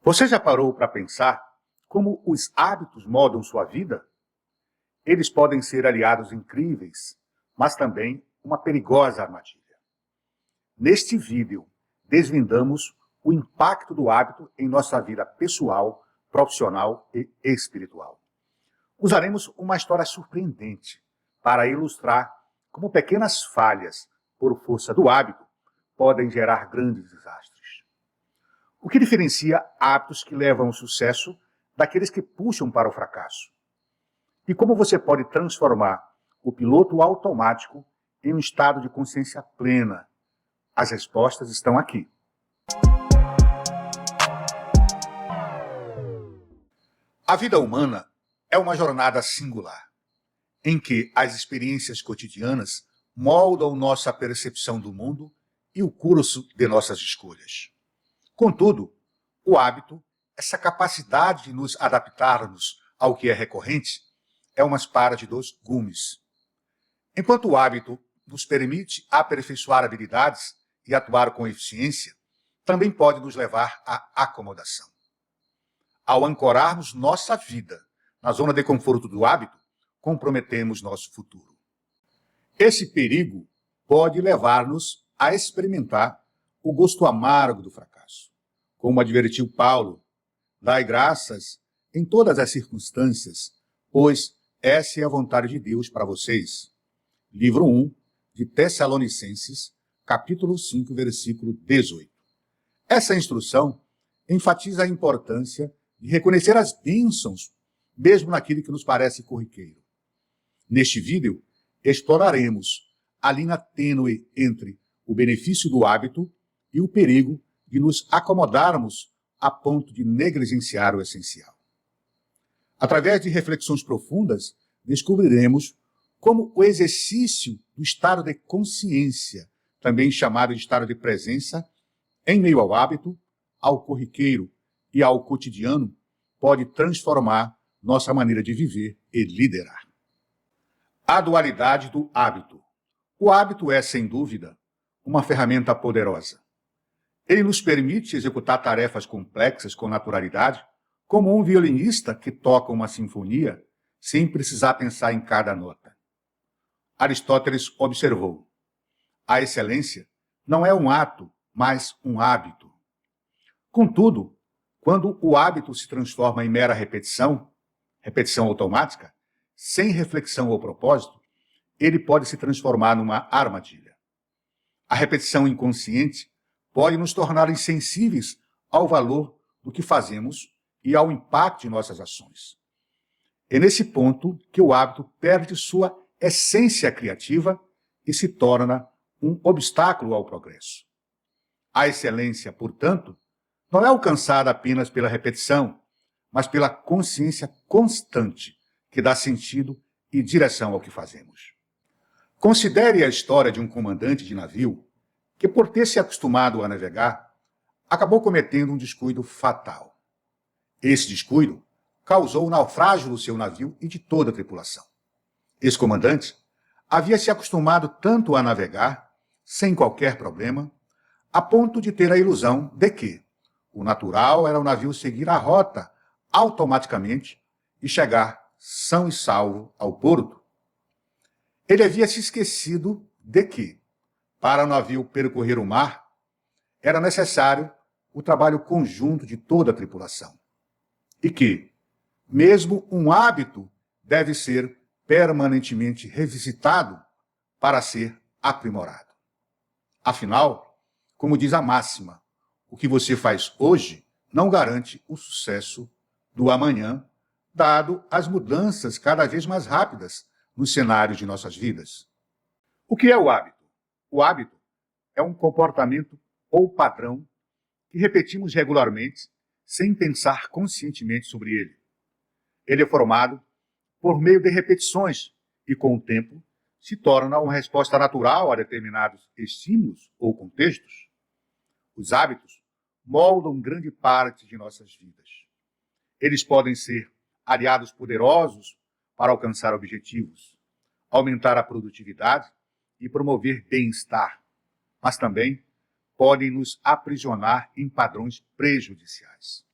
Você já parou para pensar como os hábitos moldam sua vida? Eles podem ser aliados incríveis, mas também uma perigosa armadilha. Neste vídeo, desvendamos o impacto do hábito em nossa vida pessoal, profissional e espiritual. Usaremos uma história surpreendente para ilustrar como pequenas falhas, por força do hábito, podem gerar grandes desastres. O que diferencia hábitos que levam ao sucesso daqueles que puxam para o fracasso? E como você pode transformar o piloto automático em um estado de consciência plena? As respostas estão aqui. A vida humana é uma jornada singular, em que as experiências cotidianas moldam nossa percepção do mundo e o curso de nossas escolhas. Contudo, o hábito, essa capacidade de nos adaptarmos ao que é recorrente, é uma espada de dois gumes. Enquanto o hábito nos permite aperfeiçoar habilidades e atuar com eficiência, também pode nos levar à acomodação. Ao ancorarmos nossa vida na zona de conforto do hábito, comprometemos nosso futuro. Esse perigo pode levar-nos a experimentar o gosto amargo do fracasso. Como advertiu Paulo, dai graças em todas as circunstâncias, pois essa é a vontade de Deus para vocês. Livro 1 de Tessalonicenses, capítulo 5, versículo 18. Essa instrução enfatiza a importância de reconhecer as bênçãos, mesmo naquilo que nos parece corriqueiro. Neste vídeo, exploraremos a linha tênue entre o benefício do hábito e o perigo de nos acomodarmos a ponto de negligenciar o essencial. Através de reflexões profundas, descobriremos como o exercício do estado de consciência, também chamado de estado de presença, em meio ao hábito, ao corriqueiro e ao cotidiano, pode transformar nossa maneira de viver e liderar. A dualidade do hábito. O hábito é, sem dúvida, uma ferramenta poderosa. Ele nos permite executar tarefas complexas com naturalidade, como um violinista que toca uma sinfonia sem precisar pensar em cada nota. Aristóteles observou: a excelência não é um ato, mas um hábito. Contudo, quando o hábito se transforma em mera repetição automática, sem reflexão ou propósito, ele pode se transformar numa armadilha. A repetição inconsciente pode nos tornar insensíveis ao valor do que fazemos e ao impacto de nossas ações. É nesse ponto que o hábito perde sua essência criativa e se torna um obstáculo ao progresso. A excelência, portanto, não é alcançada apenas pela repetição, mas pela consciência constante que dá sentido e direção ao que fazemos. Considere a história de um comandante de navio que, por ter se acostumado a navegar, acabou cometendo um descuido fatal. Esse descuido causou o naufrágio do seu navio e de toda a tripulação. Esse comandante havia se acostumado tanto a navegar, sem qualquer problema, a ponto de ter a ilusão de que o natural era o navio seguir a rota automaticamente e chegar são e salvo ao porto. Ele havia se esquecido de que, para o navio percorrer o mar, era necessário o trabalho conjunto de toda a tripulação. E que, mesmo um hábito deve ser permanentemente revisitado para ser aprimorado. Afinal, como diz a máxima, o que você faz hoje não garante o sucesso do amanhã, dado as mudanças cada vez mais rápidas nos cenários de nossas vidas. O que é o hábito? O hábito é um comportamento ou padrão que repetimos regularmente sem pensar conscientemente sobre ele. Ele é formado por meio de repetições e, com o tempo, se torna uma resposta natural a determinados estímulos ou contextos. Os hábitos moldam grande parte de nossas vidas. Eles podem ser aliados poderosos para alcançar objetivos, aumentar a produtividade e promover bem-estar, mas também podem nos aprisionar em padrões prejudiciais.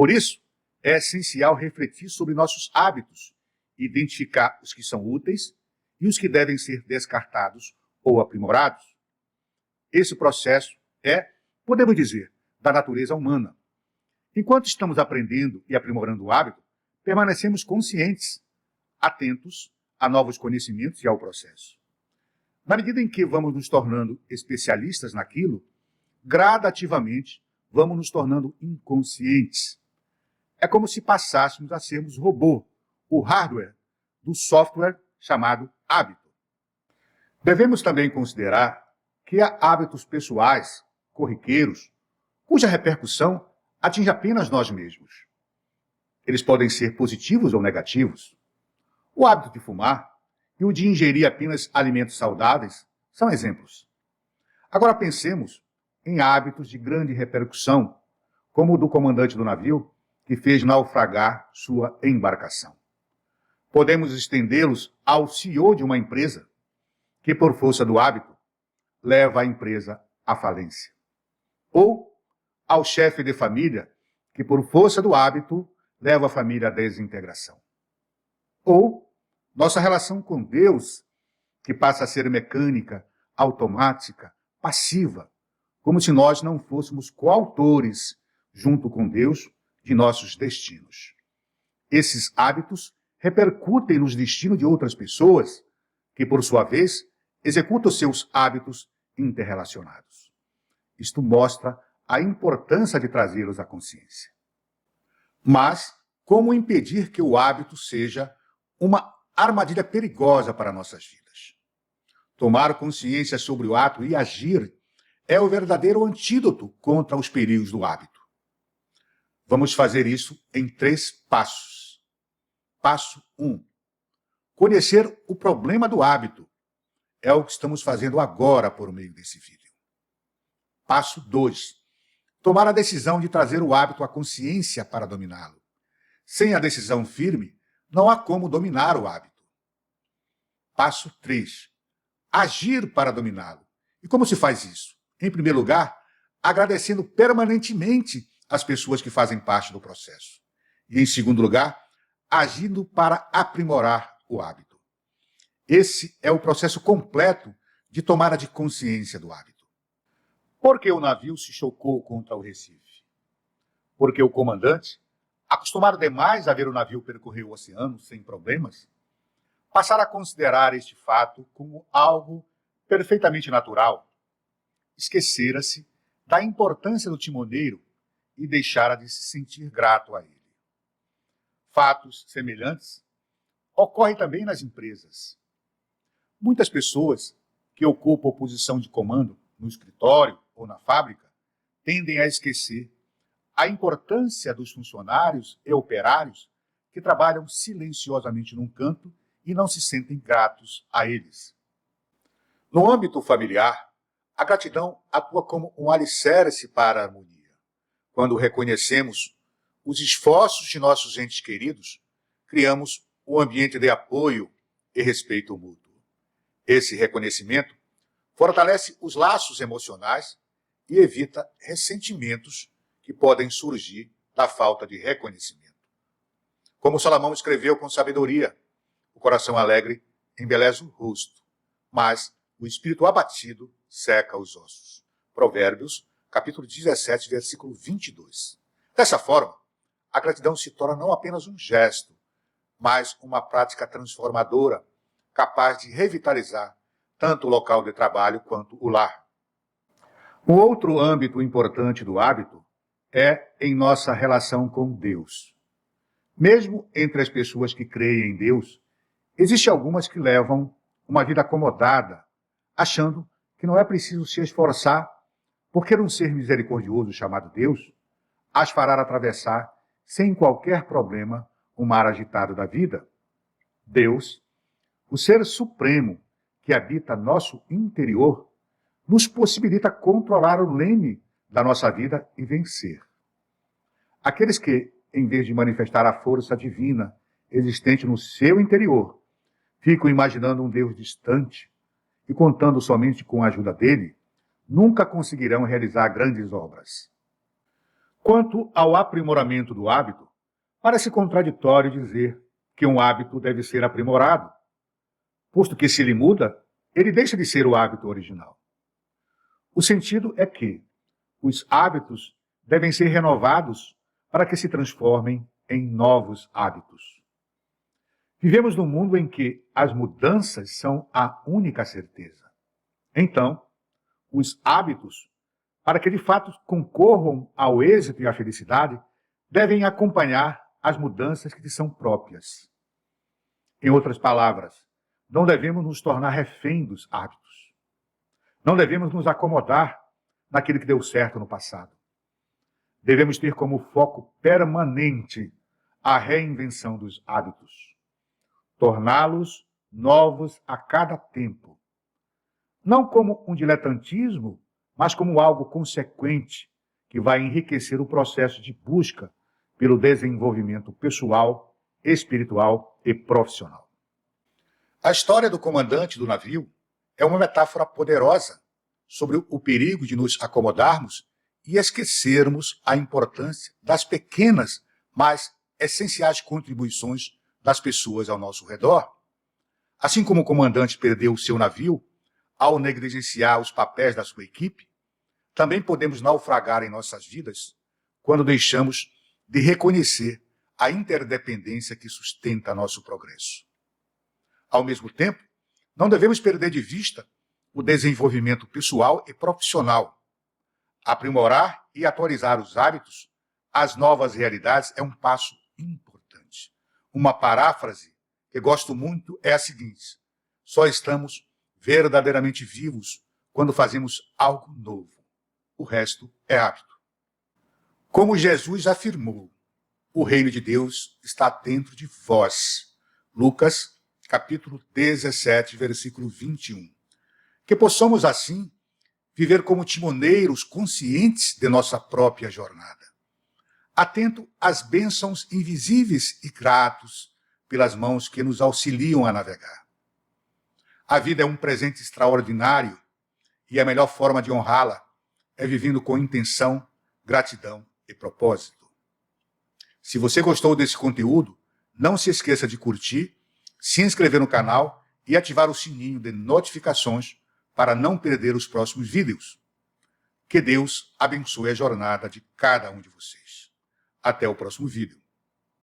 Por isso, é essencial refletir sobre nossos hábitos, identificar os que são úteis e os que devem ser descartados ou aprimorados. Esse processo é, podemos dizer, da natureza humana. Enquanto estamos aprendendo e aprimorando o hábito, permanecemos conscientes, atentos a novos conhecimentos e ao processo. Na medida em que vamos nos tornando especialistas naquilo, gradativamente vamos nos tornando inconscientes. É como se passássemos a sermos robô, o hardware do software chamado hábito. Devemos também considerar que há hábitos pessoais, corriqueiros, cuja repercussão atinge apenas nós mesmos. Eles podem ser positivos ou negativos. O hábito de fumar e o de ingerir apenas alimentos saudáveis são exemplos. Agora pensemos em hábitos de grande repercussão, como o do comandante do navio, que fez naufragar sua embarcação. Podemos estendê-los ao CEO de uma empresa, que por força do hábito leva a empresa à falência. Ou ao chefe de família, que por força do hábito leva a família à desintegração. Ou nossa relação com Deus, que passa a ser mecânica, automática, passiva, como se nós não fôssemos coautores, junto com Deus, de nossos destinos. Esses hábitos repercutem nos destinos de outras pessoas, que, por sua vez, executam seus hábitos interrelacionados. Isto mostra a importância de trazê-los à consciência. Mas, como impedir que o hábito seja uma armadilha perigosa para nossas vidas? Tomar consciência sobre o ato e agir é o verdadeiro antídoto contra os perigos do hábito. Vamos fazer isso em 3 passos. Passo 1. Conhecer o problema do hábito. É o que estamos fazendo agora por meio desse vídeo. Passo 2. Tomar a decisão de trazer o hábito à consciência para dominá-lo. Sem a decisão firme, não há como dominar o hábito. Passo 3. Agir para dominá-lo. E como se faz isso? Em primeiro lugar, agradecendo permanentemente as pessoas que fazem parte do processo. E, em segundo lugar, agindo para aprimorar o hábito. Esse é o processo completo de tomada de consciência do hábito. Por que o navio se chocou contra o Recife? Porque o comandante, acostumado demais a ver o navio percorrer o oceano sem problemas, passara a considerar este fato como algo perfeitamente natural. Esquecera-se da importância do timoneiro e deixara de se sentir grato a ele. Fatos semelhantes ocorrem também nas empresas. Muitas pessoas que ocupam posição de comando no escritório ou na fábrica tendem a esquecer a importância dos funcionários e operários que trabalham silenciosamente num canto e não se sentem gratos a eles. No âmbito familiar, a gratidão atua como um alicerce para a harmonia. Quando reconhecemos os esforços de nossos entes queridos, criamos um ambiente de apoio e respeito mútuo. Esse reconhecimento fortalece os laços emocionais e evita ressentimentos que podem surgir da falta de reconhecimento. Como Salomão escreveu com sabedoria, o coração alegre embeleza o rosto, mas o espírito abatido seca os ossos. Provérbios, capítulo 17, versículo 22. Dessa forma, a gratidão se torna não apenas um gesto, mas uma prática transformadora, capaz de revitalizar tanto o local de trabalho quanto o lar. Um outro âmbito importante do hábito é em nossa relação com Deus. Mesmo entre as pessoas que creem em Deus, existem algumas que levam uma vida acomodada, achando que não é preciso se esforçar, porque um ser misericordioso chamado Deus as fará atravessar sem qualquer problema o mar agitado da vida. Deus, o ser supremo que habita nosso interior, nos possibilita controlar o leme da nossa vida e vencer. Aqueles que, em vez de manifestar a força divina existente no seu interior, ficam imaginando um Deus distante e contando somente com a ajuda dele, nunca conseguirão realizar grandes obras. Quanto ao aprimoramento do hábito, parece contraditório dizer que um hábito deve ser aprimorado, posto que, se ele muda, ele deixa de ser o hábito original. O sentido é que os hábitos devem ser renovados para que se transformem em novos hábitos. Vivemos num mundo em que as mudanças são a única certeza. Então, os hábitos, para que de fato concorram ao êxito e à felicidade, devem acompanhar as mudanças que lhes são próprias. Em outras palavras, não devemos nos tornar refém dos hábitos. Não devemos nos acomodar naquilo que deu certo no passado. Devemos ter como foco permanente a reinvenção dos hábitos, torná-los novos a cada tempo. Não como um diletantismo, mas como algo consequente que vai enriquecer o processo de busca pelo desenvolvimento pessoal, espiritual e profissional. A história do comandante do navio é uma metáfora poderosa sobre o perigo de nos acomodarmos e esquecermos a importância das pequenas, mas essenciais contribuições das pessoas ao nosso redor. Assim como o comandante perdeu o seu navio ao negligenciar os papéis da sua equipe, também podemos naufragar em nossas vidas quando deixamos de reconhecer a interdependência que sustenta nosso progresso. Ao mesmo tempo, não devemos perder de vista o desenvolvimento pessoal e profissional. Aprimorar e atualizar os hábitos às novas realidades é um passo importante. Uma paráfrase que gosto muito é a seguinte: só estamos verdadeiramente vivos quando fazemos algo novo. O resto é hábito. Como Jesus afirmou, o reino de Deus está dentro de vós. Lucas, capítulo 17, versículo 21. Que possamos, assim, viver como timoneiros conscientes de nossa própria jornada, atento às bênçãos invisíveis e gratos pelas mãos que nos auxiliam a navegar. A vida é um presente extraordinário e a melhor forma de honrá-la é vivendo com intenção, gratidão e propósito. Se você gostou desse conteúdo, não se esqueça de curtir, se inscrever no canal e ativar o sininho de notificações para não perder os próximos vídeos. Que Deus abençoe a jornada de cada um de vocês. Até o próximo vídeo.